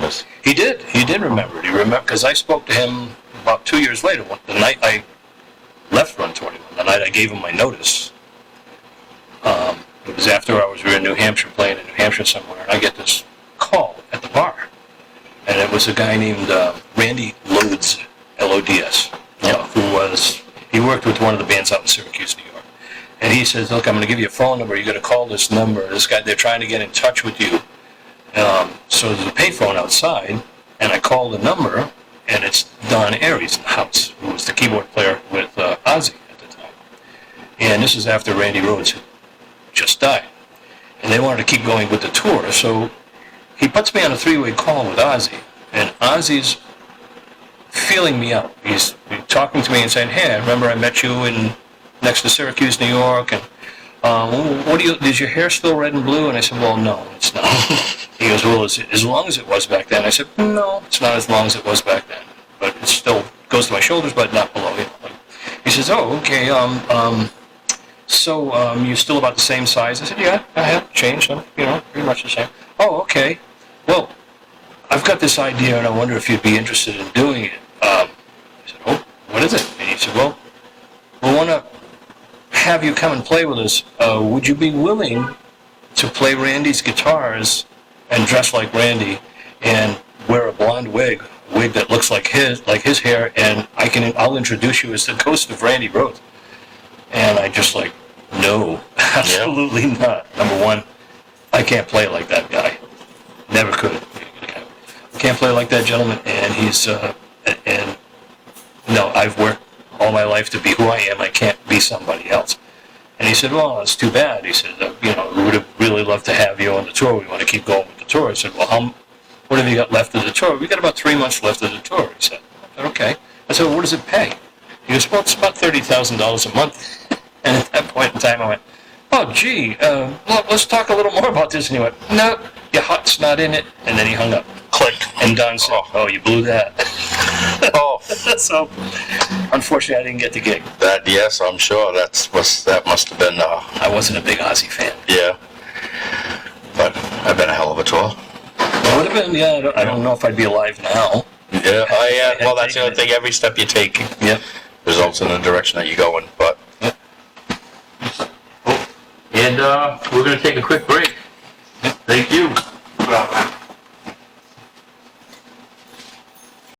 remembers. He did remember it. He remembered, because I spoke to him about 2 years later, the night I left Run 21, the night I gave him my notice. It was after hours. We were in New Hampshire, playing in New Hampshire somewhere, and I get this call at the bar. And it was a guy named Randy Lodes, L-O-D-S, he worked with one of the bands out in Syracuse, New York. And he says, look, I'm going to give you a phone number. You're going to call this number. This guy, they're trying to get in touch with you. So there's a payphone outside, and I call the number, and it's Don Aries in the house, who was the keyboard player with Ozzy at the time. And this is after Randy Rhoads had just died. And they wanted to keep going with the tour, so he puts me on a three-way call with Ozzy, and Ozzy's feeling me out. He's talking to me and saying, hey, I remember I met you next to Syracuse, New York, and is your hair still red and blue? And I said, well, no, it's not. He goes, well, as long as it was back then. I said, no, it's not as long as it was back then, but it still goes to my shoulders, but not below. He says, oh, okay, so you're still about the same size? I said, yeah, I haven't changed. I'm, pretty much the same. Oh, okay. Well, I've got this idea, and I wonder if you'd be interested in doing it. I said, oh, what is it? And he said, well, we want to have you come and play with us. Would you be willing to play Randy's guitars and dress like Randy and wear a blonde wig that looks like his hair, and I'll introduce you as the ghost of Randy Rhoads? And I just no, absolutely not. Number one, I can't play like that guy. Never could. Can't play like that gentleman, and he's no, I've worked all my life to be who I am. I can't be somebody else. And he said, well, it's too bad. He said, we would have really loved to have you on the tour. We want to keep going with the tour. I said, well, what have you got left of the tour? We got about 3 months left of the tour. He said, okay. I said, well, what does it pay? He goes, well, it's about $30,000 a month. And at that point in time, I went, oh, gee, let's talk a little more about this. And he went, no, your heart's not in it. And then he hung up. Click. And Don said, oh, you blew that. Oh. So, unfortunately, I didn't get the gig. Yes, I'm sure that must have been... I wasn't a big Ozzy fan. Yeah. But I've been a hell of a tour. It would have been, yeah, I don't know if I'd be alive now. Yeah, well, that's the other thing. Every step you take results in the direction that you're going. But. Yep. And we're going to take a quick break. Thank you.